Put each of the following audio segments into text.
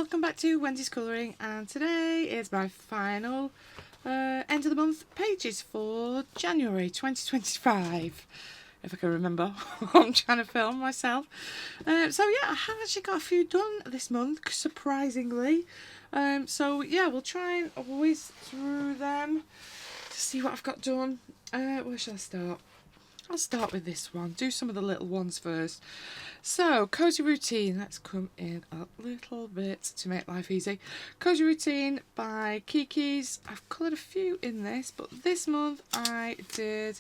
welcome back to Wendy's Colouring, and today is my final end of the month pages for January 2025, if I can remember what I'm trying to film myself. So yeah, I have actually got a few done this month, surprisingly. So yeah, we'll try and whiz through them to see what I've got done. Where shall I start? I'll start with this one, do some of the little ones first. So, Cozy Routine, let's come in a little bit to make life easy. Cozy Routine by Kiki's. I've coloured a few in this, but this month I did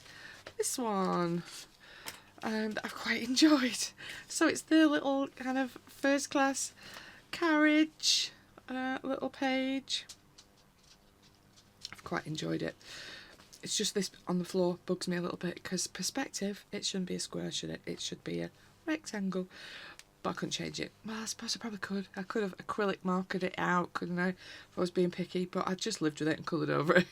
this one, and I've quite enjoyed. So it's the little kind of first class carriage little page. I've quite enjoyed it. It's just this on the floor bugs me a little bit, because perspective, it shouldn't be a square, should it? It should be a rectangle. But I couldn't change it. Well, I suppose I probably could. I could have acrylic markered it out, couldn't I, if I was being picky, but I just lived with it and coloured over it.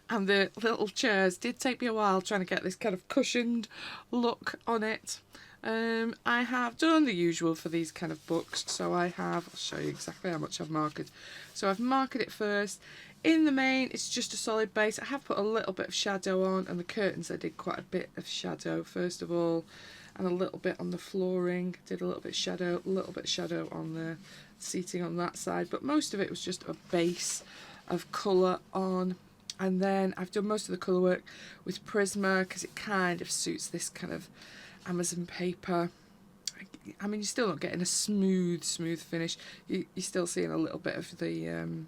And the little chairs did take me a while trying to get this kind of cushioned look on it. I have done the usual for these kind of books, so I have, I'll show you exactly how much I've marked. So I've marked it first. In the main, it's just a solid base. I have put a little bit of shadow on, and the curtains I did quite a bit of shadow first of all, and a little bit on the flooring. Did a little bit of shadow, on the seating on that side, but most of it was just a base of colour on. And then I've done most of the colour work with Prisma, because it kind of suits this kind of Amazon paper. I mean, you're still not getting a smooth finish. You're still seeing a little bit of the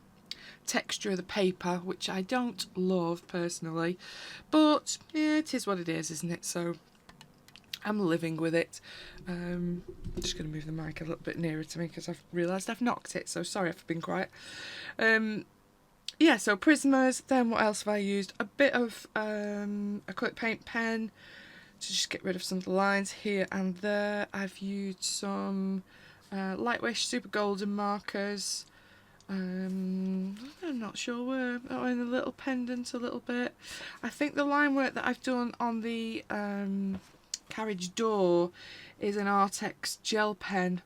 texture of the paper, which I don't love personally, but yeah, it is what it is, isn't it? So I'm living with it. I'm just going to move the mic a little bit nearer to me, because I've realised I've knocked it, so sorry if I've been quiet. Yeah, so Prismas. Then what else have I used? A bit of acrylic paint pen to just get rid of some of the lines here and there. I've used some Lightwish Super Golden markers. I'm not sure where. Oh, in a little pendant a little bit. I think the line work that I've done on the carriage door is an Artex gel pen,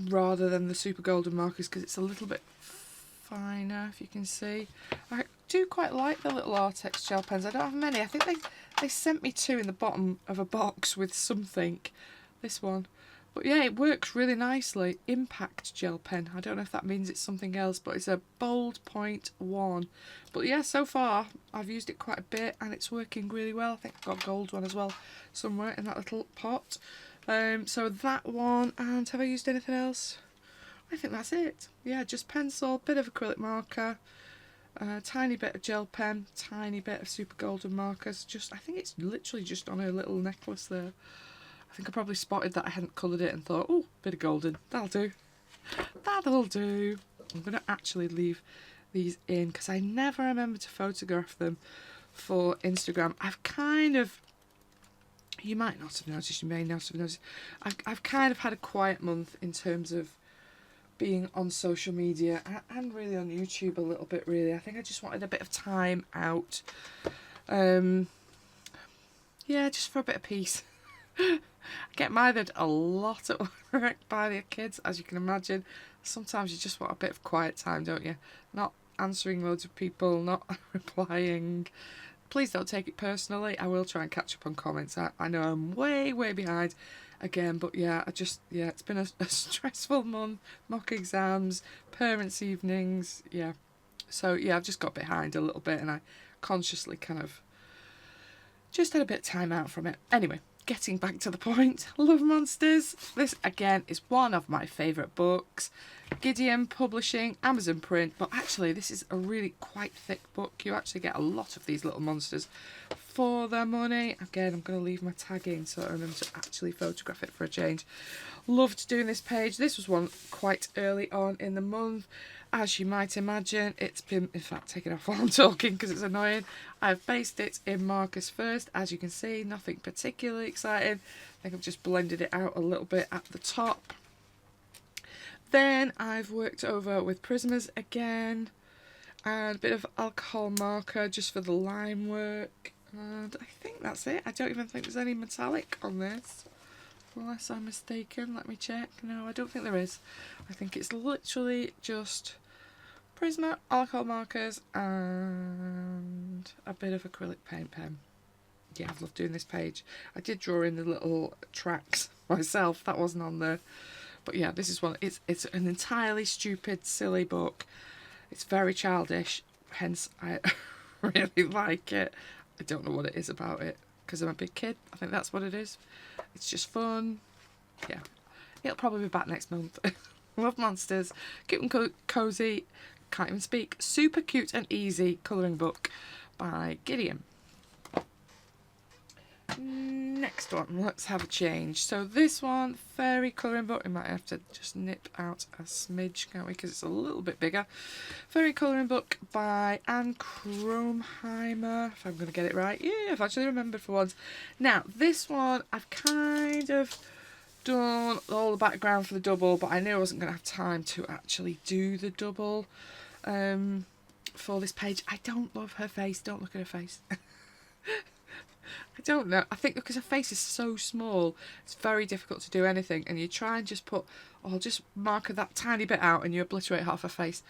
rather than the Super Golden markers, because it's a little bit finer, if you can see. I do quite like the little Artex gel pens. I don't have many. I think they sent me two in the bottom of a box with something. This one. But yeah, it works really nicely. Impact gel pen. I don't know if that means it's something else, but it's a bold point 1. But yeah, so far I've used it quite a bit and it's working really well. I think I've got a gold one as well somewhere in that little pot. So that one, and have I used anything else? I think that's it. Yeah, just pencil, bit of acrylic marker, tiny bit of gel pen, tiny bit of Super Golden markers. I think it's literally just on her little necklace there. I think I probably spotted that I hadn't coloured it and thought, oh, bit of golden, that'll do. That'll do. I'm going to actually leave these in, because I never remember to photograph them for Instagram. I've kind of, you might not have noticed, you may not have noticed, I've kind of had a quiet month in terms of being on social media and really on YouTube a little bit, really. I think I just wanted a bit of time out. Yeah, just for a bit of peace. I get mithered a lot at work by the kids, as you can imagine. Sometimes you just want a bit of quiet time, don't you? Not answering loads of people, not replying. Please don't take it personally. I will try and catch up on comments. I know I'm way behind again, but yeah, it's been a stressful month. Mock exams, parents' evenings, yeah. So yeah, I've just got behind a little bit, and I consciously kind of just had a bit of time out from it. Anyway, getting back to the point, Love Monsters. This again is one of my favourite books. Gideon Publishing, Amazon print, but actually this is a really quite thick book. You actually get a lot of these little monsters for their money. Again, I'm going to leave my tag in so I remember to actually photograph it for a change. Loved doing this page. This was one quite early on in the month. As you might imagine, it's been, in fact, taken off while I'm talking because it's annoying. I've based it in markers first. As you can see, nothing particularly exciting. I think I've just blended it out a little bit at the top. Then I've worked over with Prismas again, and a bit of alcohol marker just for the line work. And I think that's it. I don't even think there's any metallic on this. unless I'm mistaken. Let me check. No, I don't think there is. I think it's literally just Prisma, alcohol markers, and a bit of acrylic paint pen. Yeah, I've loved doing this page. I did draw in the little tracks myself. That wasn't on there. But yeah, this is one. It's an entirely stupid, silly book. It's very childish, hence I really like it. I don't know what it is about it, because I'm a big kid. I think that's what it is. It's just fun. Yeah. It'll probably be back next month. Love monsters. Cute and cozy. Can't even speak. Super cute and easy colouring book by Gideon. Next one, let's have a change. So this one, fairy colouring book. We might have to just nip out a smidge, can't we? Because it's a little bit bigger. Fairy colouring book by Anne Kromheimer, if I'm going to get it right. Yeah, I've actually remembered for once. Now, this one, I've kind of done all the background for the double, but I knew I wasn't going to have time to actually do the double for this page. I don't love her face. Don't look at her face. I don't know. I think because her face is so small, it's very difficult to do anything. And you try and just put, or just marker that tiny bit out and you obliterate half her face.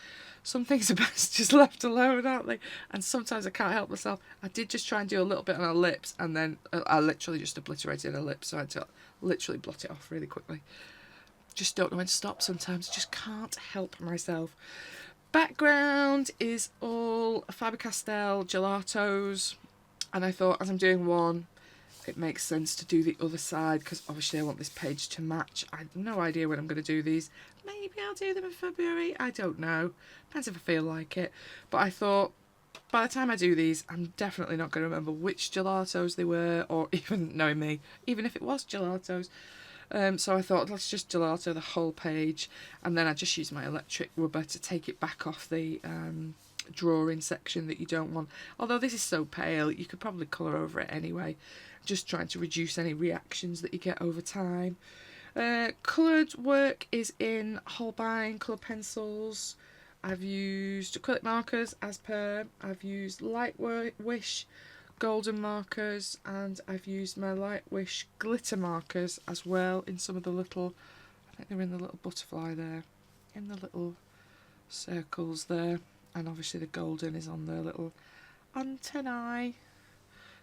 Some things are best just left alone, aren't they? And sometimes I can't help myself. I did just try and do a little bit on her lips, and then I literally just obliterated her lips. So I had to literally blot it off really quickly. Just don't know when to stop sometimes. Just can't help myself. Background is all Faber-Castell gelatos. And I thought, as I'm doing one, it makes sense to do the other side, because obviously I want this page to match. I have no idea when I'm going to do these. Maybe I'll do them in February. I don't know. Depends if I feel like it. But I thought, by the time I do these, I'm definitely not going to remember which gelatos they were, or even, knowing me, even if it was gelatos. So I thought, let's just gelato the whole page. And then I just use my electric rubber to take it back off the drawing section that you don't want. Although this is so pale, you could probably colour over it anyway. Just trying to reduce any reactions that you get over time. Coloured work is in Holbein colour pencils. I've used acrylic markers as per. I've used Light Wish golden markers, and I've used my Light Wish glitter markers as well in some of the little, I think they're in the little butterfly there, in the little circles there. And obviously the golden is on the little antennae,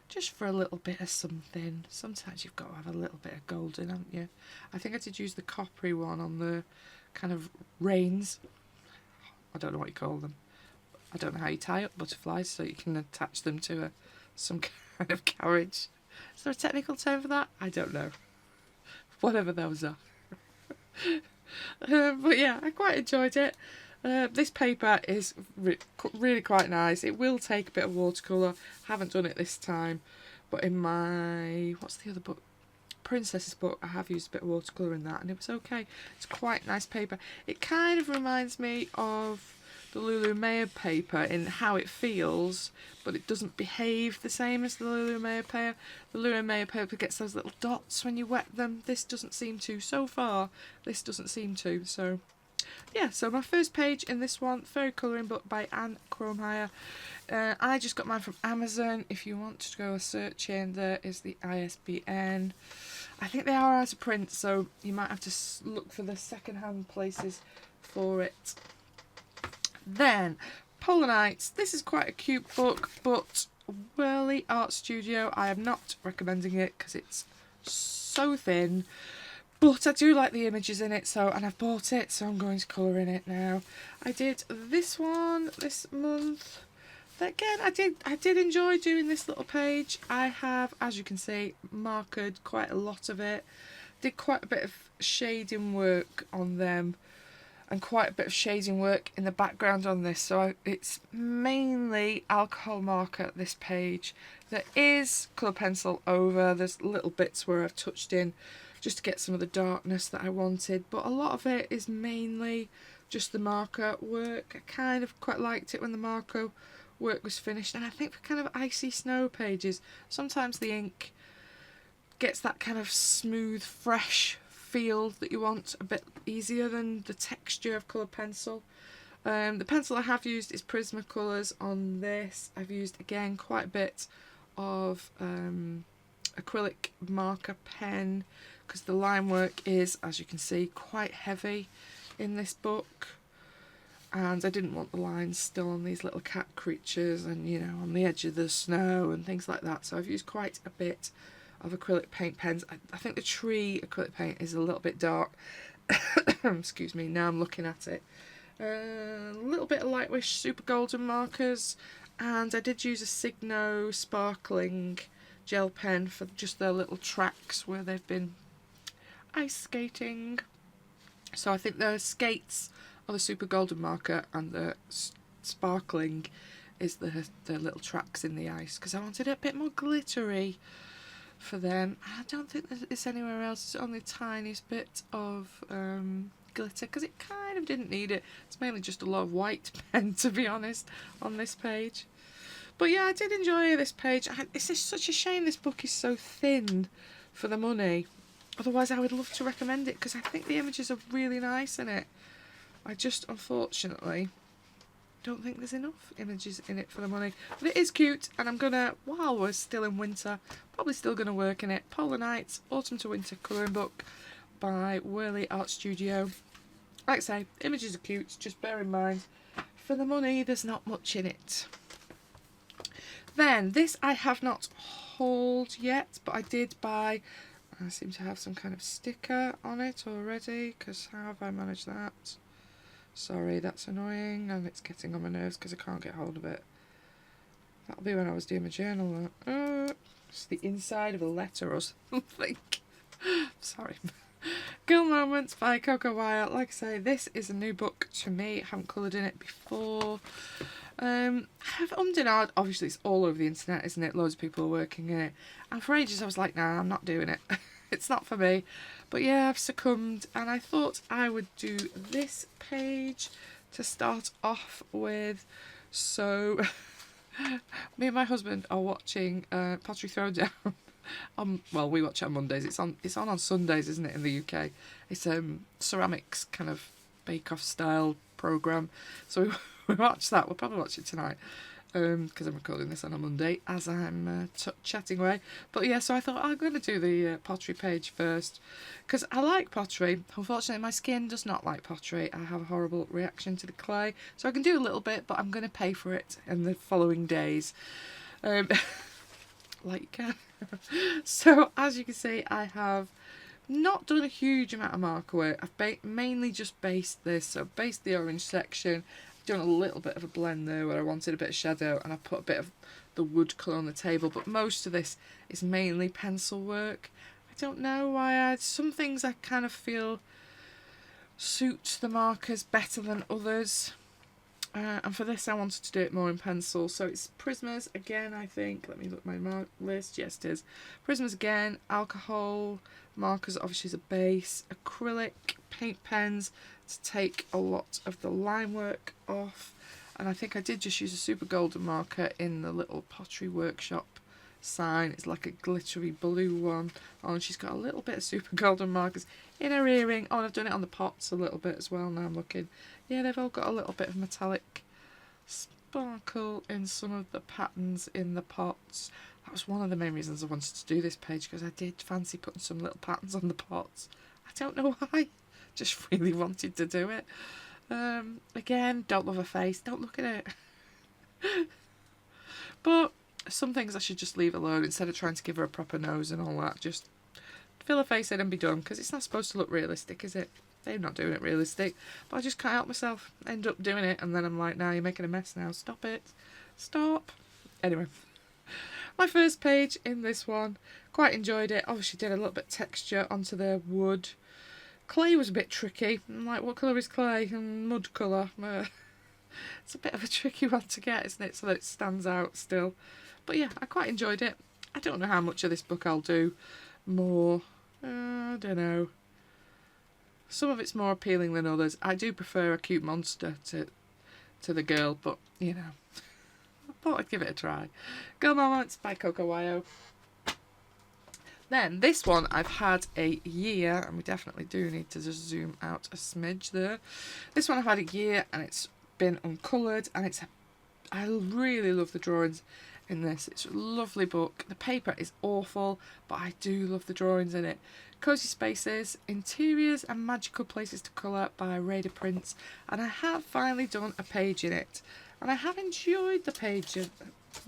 just for a little bit of something. Sometimes you've got to have a little bit of golden, haven't you? I think I did use the coppery one on the kind of reins. I don't know what you call them. I don't know how you tie up butterflies so you can attach them to some kind of carriage. Is there a technical term for that? I don't know. Whatever those are. But yeah, I quite enjoyed it. This paper is really quite nice. It will take a bit of watercolour. Haven't done it this time, but in my, what's the other book? Princess's book, I have used a bit of watercolour in that, and it was okay. It's quite nice paper. It kind of reminds me of the Lulu Mayer paper in how it feels, but it doesn't behave the same as the Lulu Mayer paper. The Lulu Mayer paper gets those little dots when you wet them. This doesn't seem to. So far, this doesn't seem to. So yeah, so my first page in this one, Fairy Colouring Book by Anne Kromheimer. I just got mine from Amazon. If you want to go search in, there is the ISBN. I think they are out of print, so you might have to look for the second-hand places for it. Then, Polar Nights. This is quite a cute book, but Whirly Art Studio, I am not recommending it because it's so thin. But I do like the images in it, and I've bought it, so I'm going to colour in it now. I did this one this month. Again, I did enjoy doing this little page. I have, as you can see, markered quite a lot of it. Did quite a bit of shading work on them, and quite a bit of shading work in the background on this. So it's mainly alcohol marker, this page. There is colour pencil over. There's little bits where I've touched in just to get some of the darkness that I wanted, but a lot of it is mainly just the marker work. I kind of quite liked it when the marker work was finished, and I think for kind of icy snow pages, sometimes the ink gets that kind of smooth, fresh feel that you want a bit easier than the texture of coloured pencil. The pencil I have used is Prismacolors on this. I've used, again, quite a bit of acrylic marker pen, because the line work is, as you can see, quite heavy in this book, and I didn't want the lines still on these little cat creatures and, you know, on the edge of the snow and things like that. So I've used quite a bit of acrylic paint pens. I think the tree acrylic paint is a little bit dark. Excuse me, now I'm looking at it. A little bit of Lightwish Super Golden markers, and I did use a Signo sparkling gel pen for just their little tracks where they've been ice skating. So I think the skates are the Super Golden marker, and the sparkling is the little tracks in the ice, because I wanted it a bit more glittery for them. I don't think it's anywhere else. It's only the tiniest bit of glitter, because it kind of didn't need it. It's mainly just a lot of white pen, to be honest, on this page. But yeah, I did enjoy this page. It's just such a shame this book is so thin for the money. Otherwise I would love to recommend it, because I think the images are really nice in it. I just unfortunately don't think there's enough images in it for the money. But it is cute, and I'm gonna, while we're still in winter, probably still gonna work in it. Polar Nights Autumn to Winter colouring book by Whirly Art Studio. Like I say, images are cute, just bear in mind, for the money there's not much in it. Then, this I have not hauled yet, but I did buy, I seem to have some kind of sticker on it already, because how have I managed that? Sorry, that's annoying, and it's getting on my nerves because I can't get hold of it. That'll be when I was doing my journal. It's the inside of a letter or something. Sorry. Girl Moments by Coco Wyatt. Like I say, this is a new book to me. I haven't coloured in it before. I have ummed and ahed. Obviously, it's all over the internet, isn't it? Loads of people are working in it. And for ages, I was like, nah, I'm not doing it. It's not for me. But yeah, I've succumbed, and I thought I would do this page to start off with. So, me and my husband are watching Pottery Throwdown. Well, we watch it on Mondays. It's on Sundays, isn't it, in the UK? It's ceramics kind of bake-off style programme. So we watch that. We'll probably watch it tonight, because I'm recording this on a Monday as I'm chatting away. But yeah, so I thought I'm going to do the pottery page first, because I like pottery. Unfortunately, my skin does not like pottery. I have a horrible reaction to the clay, so I can do a little bit, but I'm going to pay for it in the following days. Like you can. So as you can see, I have not done a huge amount of marker work. I've mainly just based this. So I've based the orange section, done a little bit of a blend there where I wanted a bit of shadow, and I put a bit of the wood colour on the table, but most of this is mainly pencil work. I don't know why. Some things I kind of feel suit the markers better than others. And for this I wanted to do it more in pencil, so it's Prismas again, I think. Let me look at my list. Yes, it is. Prismas again, alcohol, markers obviously as a base, acrylic, paint pens to take a lot of the line work off. And I think I did just use a Super Golden marker in the little Pottery Workshop sign. It's like a glittery blue one. Oh, and she's got a little bit of Super Golden markers in her earring. Oh, and I've done it on the pots a little bit as well, now I'm looking. Yeah, they've all got a little bit of metallic sparkle in some of the patterns in the pots. That was one of the main reasons I wanted to do this page, because I did fancy putting some little patterns on the pots. I don't know why, just really wanted to do it. Again, don't love her face, don't look at it. But some things I should just leave alone, instead of trying to give her a proper nose and all that. Just fill her face in and be done, because it's not supposed to look realistic, is it? They're not doing it realistic, but I just can't help myself. End up doing it, and then I'm like, nah, you're making a mess now. Stop it. Stop. Anyway, my first page in this one, quite enjoyed it. Obviously did a little bit of texture onto the wood. Clay was a bit tricky. I'm like, what colour is clay? Mud colour. It's a bit of a tricky one to get, isn't it? So that it stands out still. But yeah, I quite enjoyed it. I don't know how much of this book I'll do more. I don't know. Some of it's more appealing than others. I do prefer a cute monster to the girl, but, you know, I thought I'd give it a try. Girl Moments by Coco Wyatt. Then, this one I've had a year, and we definitely do need to just zoom out a smidge there. This one I've had a year, and it's been uncoloured, and I really love the drawings in this. It's a lovely book. The paper is awful, but I do love the drawings in it. Cozy Spaces, Interiors and Magical Places to Colour by Radar Prints, and I have finally done a page in it, and I have enjoyed the page of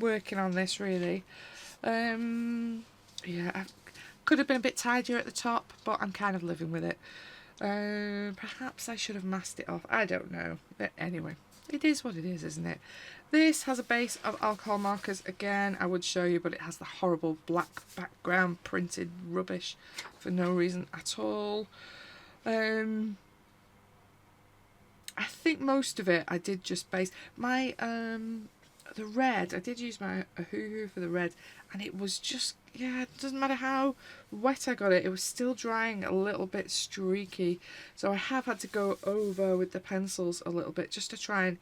working on this really. Yeah, I could have been a bit tidier at the top, but I'm kind of living with it. Perhaps I should have masked it off, I don't know, but anyway, it is what it is, isn't it? This has a base of alcohol markers. Again, I would show you, but it has the horrible black background printed rubbish for no reason at all. I think most of it I did just base. My the red, I did use my hoo-hoo for the red, and it was just, yeah, it doesn't matter how wet I got it, it was still drying a little bit streaky. So I have had to go over with the pencils a little bit just to try and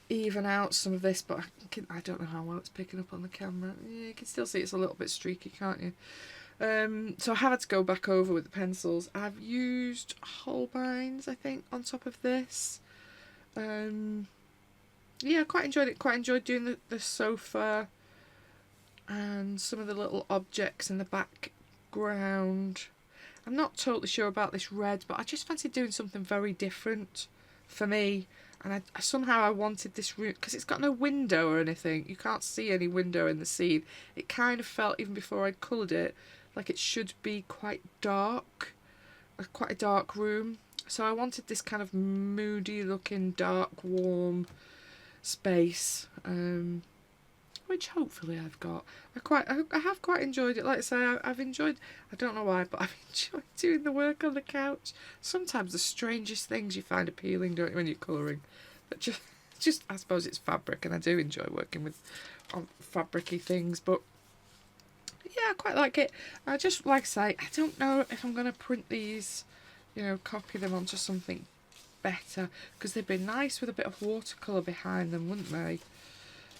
even out some of this, but I don't know how well it's picking up on the camera. Yeah, you can still see it's a little bit streaky, can't you? So I have had to go back over with the pencils. I've used Holbeins, I think, on top of this. Yeah, I quite enjoyed it. Quite enjoyed doing the sofa and some of the little objects in the background. I'm not totally sure about this red, but I just fancied doing something very different for me. And somehow I wanted this room, because it's got no window or anything. You can't see any window in the scene. It kind of felt, even before I'd coloured it, like it should be quite dark. Quite a dark room. So I wanted this kind of moody looking, dark, warm space. Which hopefully I've got. I have quite enjoyed it. Like I say, I've enjoyed, I don't know why, but I've enjoyed doing the work on the couch. Sometimes the strangest things you find appealing, don't you, when you're colouring. But just I suppose it's fabric, and I do enjoy working with on fabricy things. But yeah, I quite like it. I just, like I say, I don't know if I'm going to print these, you know, copy them onto something better, because they'd be nice with a bit of watercolour behind them, wouldn't they?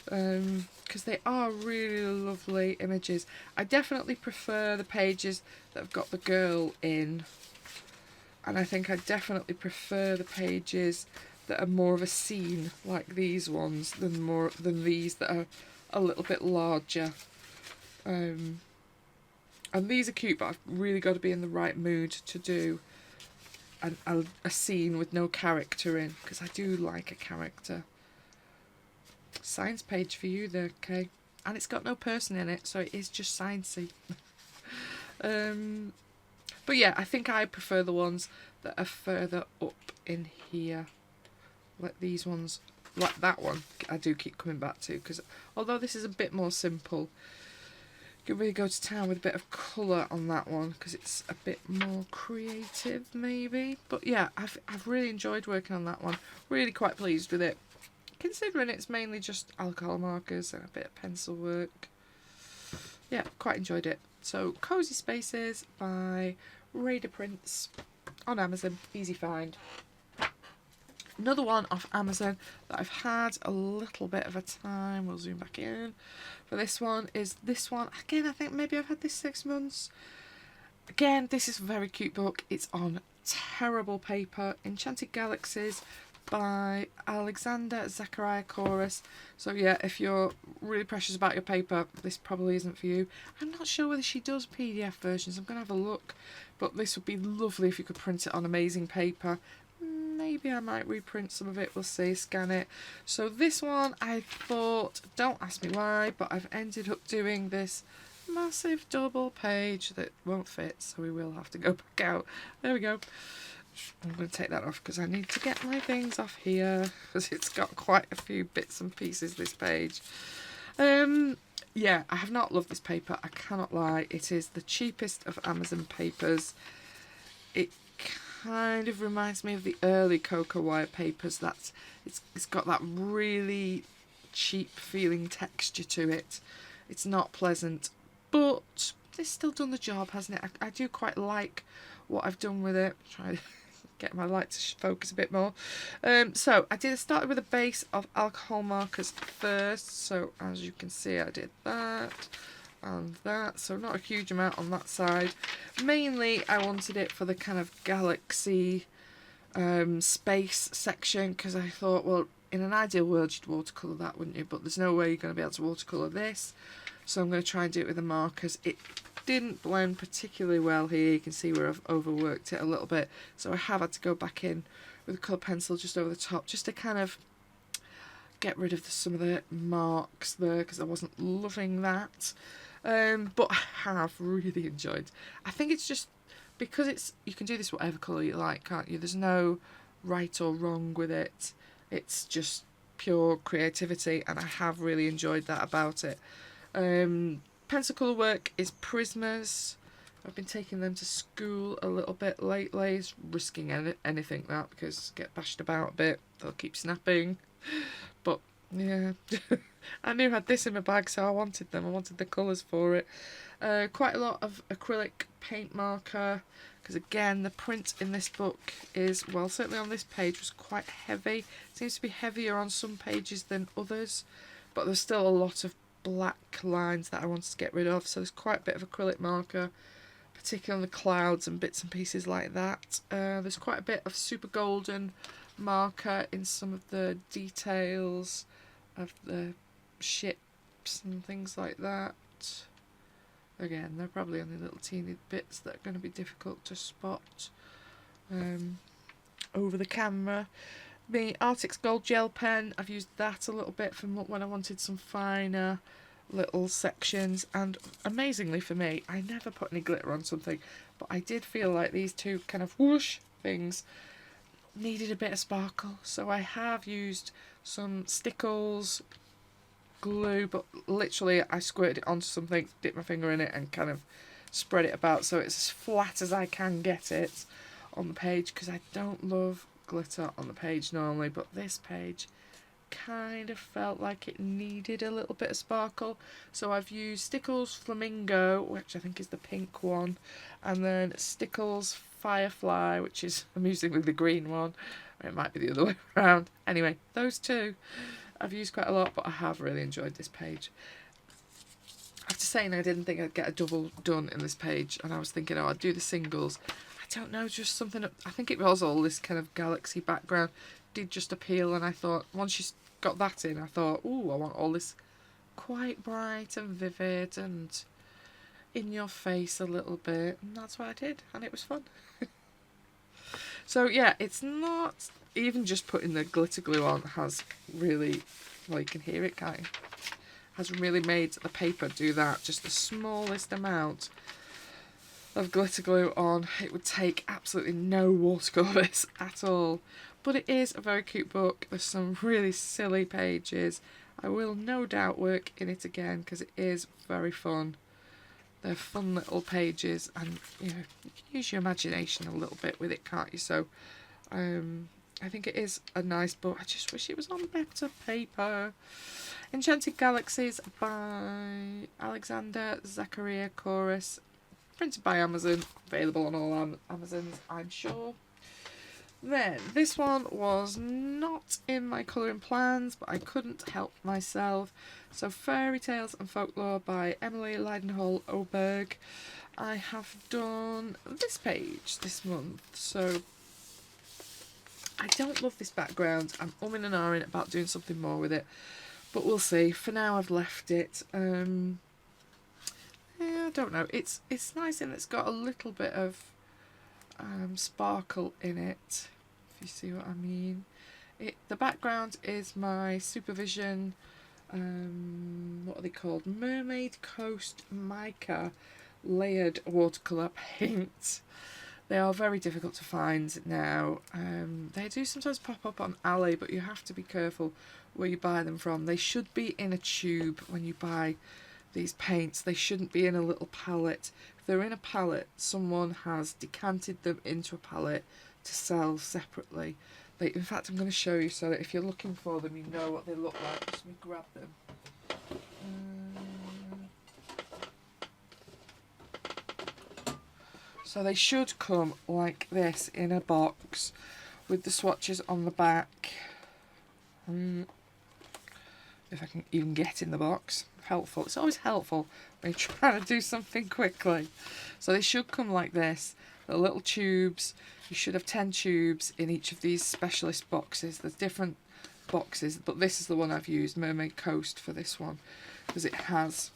Because they are really lovely images. I definitely prefer the pages that have got the girl in, and I think I definitely prefer the pages that are more of a scene, like these ones, than these that are a little bit larger. And these are cute, but I've really got to be in the right mood to do a scene with no character in, because I do like a character. Science page for you there, Kay. And it's got no person in it, so it is just sciencey. But yeah, I think I prefer the ones that are further up in here. Like these ones, like that one, I do keep coming back to, because although this is a bit more simple, you can really go to town with a bit of colour on that one, because it's a bit more creative maybe. But yeah, I've really enjoyed working on that one. Really quite pleased with it, considering it's mainly just alcohol markers and a bit of pencil work. Yeah, quite enjoyed it. So Cozy Spaces by Radar Prints on Amazon, easy find. Another one off Amazon that I've had a little bit of a time, we'll zoom back in, for this one is this one. Again, I think maybe I've had this 6 months. Again, this is a very cute book. It's on terrible paper, Enchanted Galaxies by Alexander Zachariah Chorus. So yeah, if you're really precious about your paper, this probably isn't for you. I'm not sure whether she does PDF versions. I'm going to have a look. But this would be lovely if you could print it on amazing paper. Maybe I might reprint some of it, we'll see, scan it. So this one, I thought, don't ask me why, but I've ended up doing this massive double page that won't fit, so we will have to go back out. There we go. I'm going to take that off because I need to get my things off here, because it's got quite a few bits and pieces, this page. Yeah, I have not loved this paper, I cannot lie. It is the cheapest of Amazon papers. It kind of reminds me of the early cocoa wire papers. It's got that really cheap feeling texture to it. It's not pleasant, but it's still done the job, hasn't it? I do quite like what I've done with it. Try to get my light to focus a bit more. So I started with a base of alcohol markers first. So as you can see, I did that and that, so not a huge amount on that side. Mainly I wanted it for the kind of galaxy space section, because I thought, well, in an ideal world you'd watercolour that, wouldn't you? But there's no way you're going to be able to watercolour this, so I'm going to try and do it with the markers. It didn't blend particularly well here. You can see where I've overworked it a little bit, so I have had to go back in with a colour pencil just over the top, just to kind of get rid of some of the marks there, because I wasn't loving that. But I have really enjoyed. I think it's just because you can do this whatever colour you like, can't you? There's no right or wrong with it. It's just pure creativity, and I have really enjoyed that about it. Pencil colour work is Prismas. I've been taking them to school a little bit lately. It's risking anything that, because get bashed about a bit, they'll keep snapping. But yeah, I knew I had this in my bag, so I wanted them. I wanted the colours for it. Quite a lot of acrylic paint marker, because again the print in this book is, well, certainly on this page was quite heavy. It seems to be heavier on some pages than others, but there's still a lot of black lines that I wanted to get rid of, so there's quite a bit of acrylic marker, particularly on the clouds and bits and pieces like that. There's quite a bit of super golden marker in some of the details of the ships and things like that. Again, they're probably only little teeny bits that are going to be difficult to spot over the camera. The Arctic's Gold Gel Pen, I've used that a little bit from when I wanted some finer little sections, and amazingly for me, I never put any glitter on something, but I did feel like these two kind of whoosh things needed a bit of sparkle, so I have used some Stickles glue, but literally I squirted it onto something, dipped my finger in it and kind of spread it about so it's as flat as I can get it on the page, because I don't love glitter on the page normally, but this page kind of felt like it needed a little bit of sparkle, so I've used Stickles Flamingo, which I think is the pink one, and then Stickles Firefly, which is amusingly the green one. It might be the other way around. Anyway, those two I've used quite a lot, but I have really enjoyed this page. After saying I didn't think I'd get a double done in this page, and I was thinking, oh, I'd do the singles, I don't know, just something, I think it was all this kind of galaxy background did just appeal, and I thought, once you got that in, I thought, ooh, I want all this quite bright and vivid and in your face a little bit, and that's what I did, and it was fun. So yeah, it's not, even just putting the glitter glue on has really, well, you can hear it, can't you? Has really made the paper do that. Just the smallest amount of glitter glue on, it would take absolutely no watercolours at all. But it is a very cute book. There's some really silly pages. I will no doubt work in it again because it is very fun. They're fun little pages, and you know, you can use your imagination a little bit with it, can't you? So I think it is a nice book. I just wish it was on better paper. Enchanted Galaxies by Alexander Zachariah Chorus, printed by Amazon, available on all Amazons, I'm sure. Then, this one was not in my colouring plans, but I couldn't help myself. So, Fairy Tales and Folklore by Emily Leidenhall-Oberg. I have done this page this month, so I don't love this background. I'm umming and ahhing about doing something more with it, but we'll see. For now, I've left it. Yeah, I don't know. It's nice, and it's got a little bit of sparkle in it, if you see what I mean. The background is my Supervision, what are they called? Mermaid Coast Mica layered watercolour paint. They are very difficult to find now. They do sometimes pop up on Ali, but you have to be careful where you buy them from. They should be in a tube when you buy these paints. They shouldn't be in a little palette. If they're in a palette, someone has decanted them into a palette to sell separately. In fact, I'm going to show you so that if you're looking for them, you know what they look like. Just let me grab them. So they should come like this in a box with the swatches on the back. If I can even get in the box. Helpful. It's always helpful when you're trying to do something quickly. So they should come like this. The little tubes. You should have 10 tubes in each of these specialist boxes. There's different boxes, but this is the one I've used, Mermaid Coast, for this one, because it has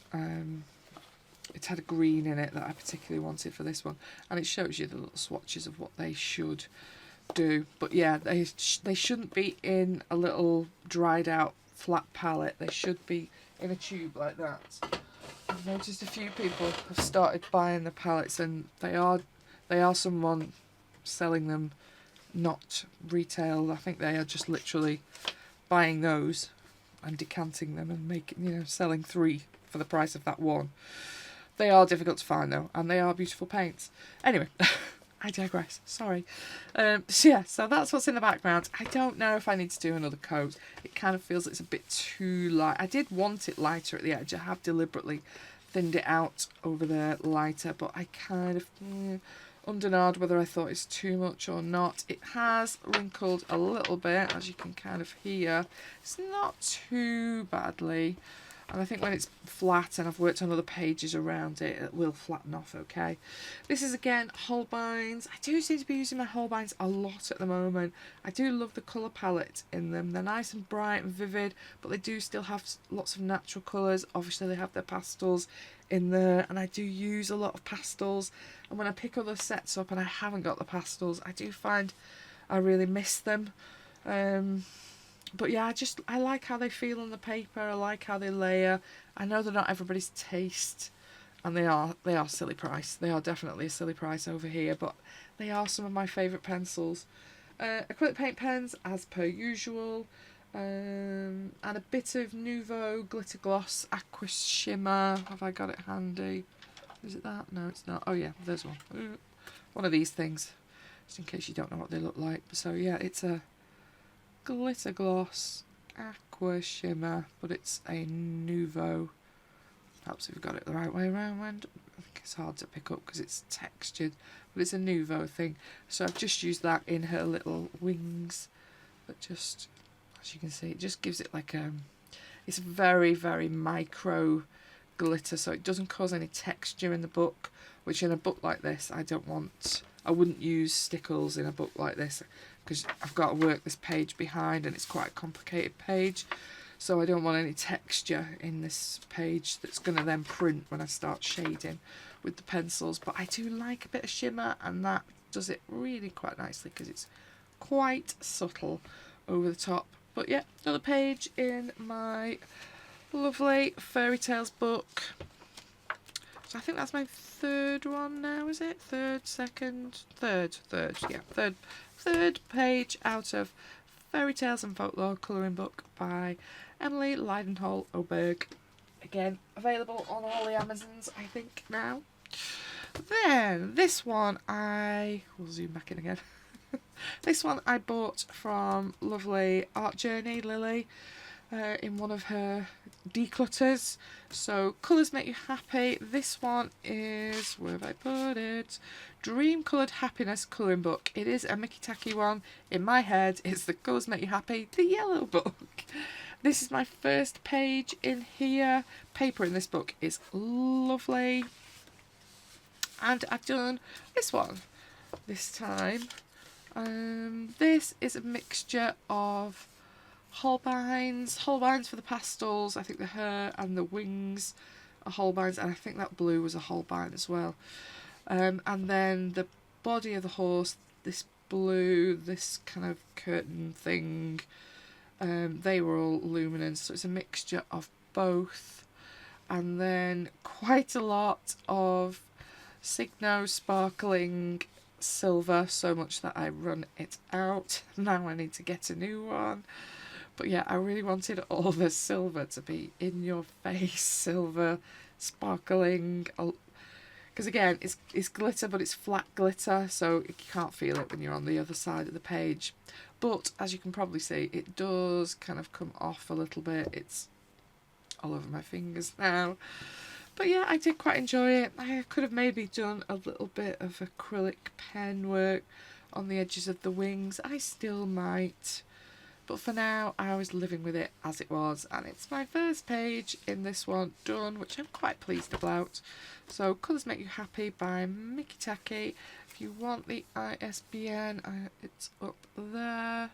it had a green in it that I particularly wanted for this one, and it shows you the little swatches of what they should do. But yeah, they shouldn't be in a little dried out flat palette. They should be in a tube like that. I've noticed a few people have started buying the palettes, and they are someone selling them, not retail. I think they are just literally buying those and decanting them and making, you know, selling 3 for the price of that one. They are difficult to find though, and they are beautiful paints. Anyway, I digress, sorry. So that's what's in the background. I don't know if I need to do another coat. It kind of feels it's a bit too light. I did want it lighter at the edge. I have deliberately thinned it out over there lighter, but I kind of undernard whether I thought it's too much or not. It has wrinkled a little bit, as you can kind of hear. It's not too badly. And I think when it's flat and I've worked on other pages around it, it will flatten off okay. This is again Holbein's. I do seem to be using my Holbein's a lot at the moment. I do love the colour palette in them. They're nice and bright and vivid, but they do still have lots of natural colours. Obviously they have their pastels in there, and I do use a lot of pastels. And when I pick other sets up and I haven't got the pastels, I do find I really miss them. But yeah, I like how they feel on the paper. I like how they layer. I know they're not everybody's taste, and they are silly price. They are definitely a silly price over here, but they are some of my favourite pencils. Acrylic paint pens, as per usual, and a bit of Nouveau Glitter Gloss Aqua Shimmer. Have I got it handy? Is it that? No, it's not. Oh yeah, there's one. One of these things, just in case you don't know what they look like. So yeah, it's a Glitter Gloss Aqua Shimmer, but it's a Nouveau. Perhaps if we've got it the right way around. I think it's hard to pick up because it's textured, but it's a Nouveau thing. So I've just used that in her little wings, but just, as you can see, it just gives it like it's very, very micro glitter, so it doesn't cause any texture in the book, which in a book like this I don't want. I wouldn't use stickles in a book like this because I've got to work this page behind, and it's quite a complicated page, so I don't want any texture in this page that's going to then print when I start shading with the pencils. But I do like a bit of shimmer, and that does it really quite nicely because it's quite subtle over the top. But yeah, another page in my lovely Fairy Tales book. So I think that's my third one now, is it? Third page out of Fairy Tales and Folklore colouring book by Emily Leidenhall Oberg. Again, available on all the Amazons, I think, now. Then, this one we'll zoom back in again. This one I bought from lovely Art Journey Lily in one of her declutters. So Colours Make You Happy. This one is, where have I put it? Dream Coloured Happiness colouring book. It is a Mickey Tacky one. In my head, it's the Colours Make You Happy, the yellow book. This is my first page in here. Paper in this book is lovely. And I've done this one this time. This is a mixture of Holbein's for the pastels. I think the hair and the wings are Holbein's, and I think that blue was a Holbein as well. And then the body of the horse, this blue, this kind of curtain thing, they were all luminance, so it's a mixture of both. And then quite a lot of Signo sparkling silver, so much that I run it out. Now I need to get a new one. But yeah, I really wanted all the silver to be in your face, silver, sparkling. Because again, it's glitter, but it's flat glitter, so you can't feel it when you're on the other side of the page. But as you can probably see, it does kind of come off a little bit. It's all over my fingers now. But yeah, I did quite enjoy it. I could have maybe done a little bit of acrylic pen work on the edges of the wings. I still might. But for now, I was living with it as it was. And it's my first page in this one done, which I'm quite pleased about. So, Colours Make You Happy by Mickey Tacky. If you want the ISBN, it's up there.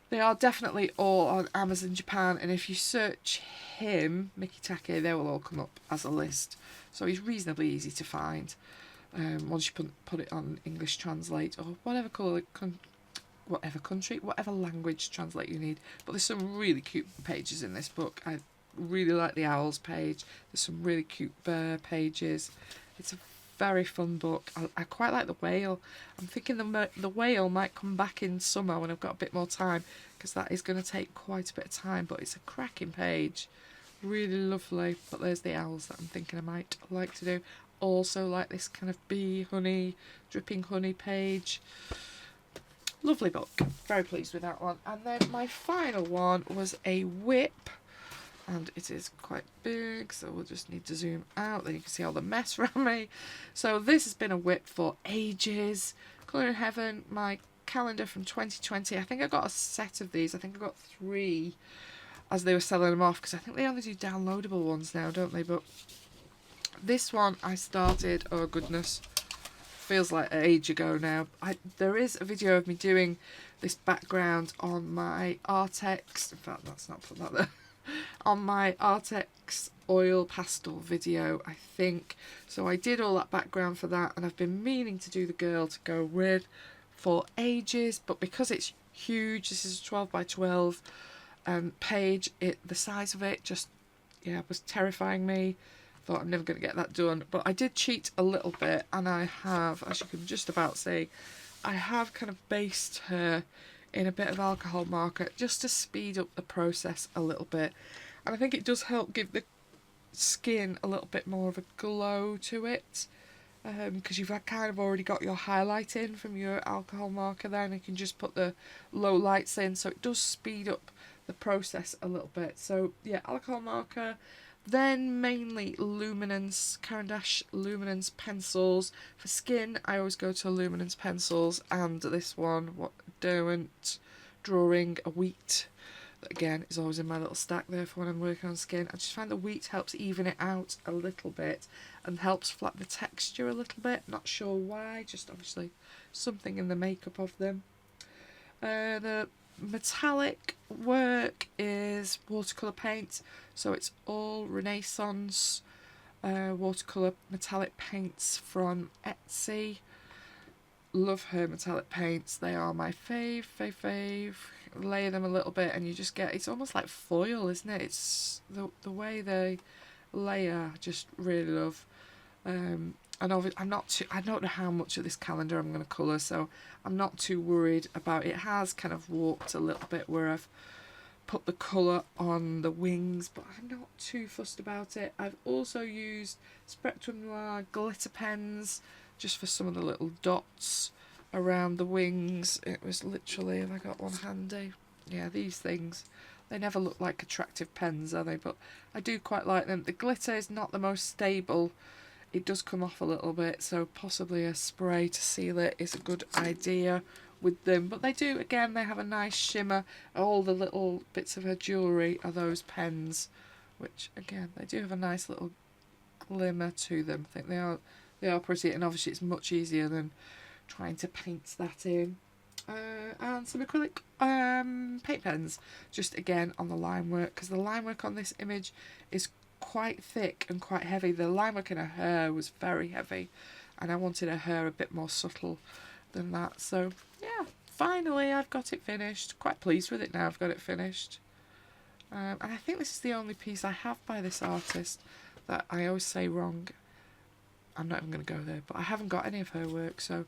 They are definitely all on Amazon Japan, and if you search him, Mikitake, they will all come up as a list. So he's reasonably easy to find once you put it on English Translate or whatever colour, whatever country, whatever language translate you need. But there's some really cute pages in this book. I really like the owls page. There's some really cute bear pages. It's a very fun book. I quite like the whale. I'm thinking the whale might come back in summer when I've got a bit more time, because that is going to take quite a bit of time, but it's a cracking page. Really lovely. But there's the owls that I'm thinking I might like to do. Also like this kind of bee, honey, dripping honey page. Lovely book. Very pleased with that one. And then my final one was a whip. And it is quite big, so we'll just need to zoom out. Then you can see all the mess around me. So this has been a whip for ages. Colour in Heaven, my calendar from 2020. I think I got a set of these. I think I got 3 as they were selling them off, because I think they only do downloadable ones now, don't they? But this one I started, oh goodness, feels like an age ago now. There is a video of me doing this background on my Artex. In fact, let's not put that there. On my Artex oil pastel video, I think. So I did all that background for that, and I've been meaning to do the girl to go with for ages, but because it's huge, this is a 12 by 12 page, the size of it just, yeah, was terrifying me. Thought I'm never going to get that done, but I did cheat a little bit, and I have, as you can just about see, I have kind of based her in a bit of alcohol marker just to speed up the process a little bit, and I think it does help give the skin a little bit more of a glow to it, because you've kind of already got your highlight in from your alcohol marker there, and you can just put the low lights in, so it does speed up the process a little bit. So yeah, alcohol marker, then mainly Luminance, Caran d'Ache Luminance pencils. For skin, I always go to Luminance pencils, and this one, what Derwent Drawing a Wheat, that again is always in my little stack there for when I'm working on skin. I just find the wheat helps even it out a little bit and helps flatten the texture a little bit. Not sure why, just obviously something in the makeup of them. The metallic work is watercolour paint, so it's all Renaissance watercolour metallic paints from Etsy. Love her metallic paints. They are my fave. Layer them a little bit and you just get, it's almost like foil, isn't it? It's the way they layer, I just really love. And I'm not too, I don't know how much of this calendar I'm going to colour, so I'm not too worried about it. It has kind of warped a little bit where I've put the colour on the wings, but I'm not too fussed about it. I've also used Spectrum Noir glitter pens just for some of the little dots around the wings. It was literally, have I got one handy? Yeah, these things. They never look like attractive pens, are they? But I do quite like them. The glitter is not the most stable. It does come off a little bit, so possibly a spray to seal it is a good idea with them. But they do, again, they have a nice shimmer. All the little bits of her jewellery are those pens, which, again, they do have a nice little glimmer to them. I think they are pretty, and obviously it's much easier than trying to paint that in. And some acrylic paint pens, just again on the line work, because the line work on this image is quite thick and quite heavy. The line work in her hair was very heavy, and I wanted her hair a bit more subtle than that. So yeah, finally I've got it finished. Quite pleased with it now I've got it finished. And I think this is the only piece I have by this artist that I always say wrong. I'm not even going to go there, but I haven't got any of her work, so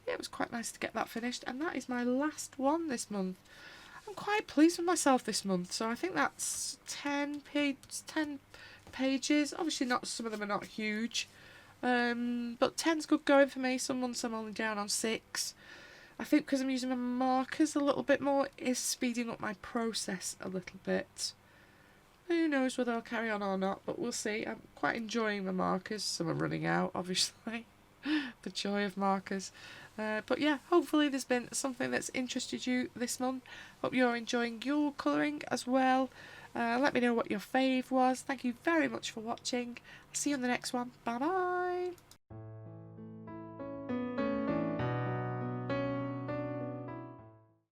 yeah, it was quite nice to get that finished, and that is my last one this month. I'm quite pleased with myself this month, so I think that's 10 pages. Obviously not, some of them are not huge, but 10's good going for me. Some months I'm only down on 6. I think because I'm using my markers a little bit more, it is speeding up my process a little bit. Who knows whether I'll carry on or not, but we'll see. I'm quite enjoying the markers. Some are running out, obviously. The joy of markers. But yeah, hopefully there's been something that's interested you this month. Hope you're enjoying your colouring as well. Let me know what your fave was. Thank you very much for watching. I'll see you on the next one. Bye bye.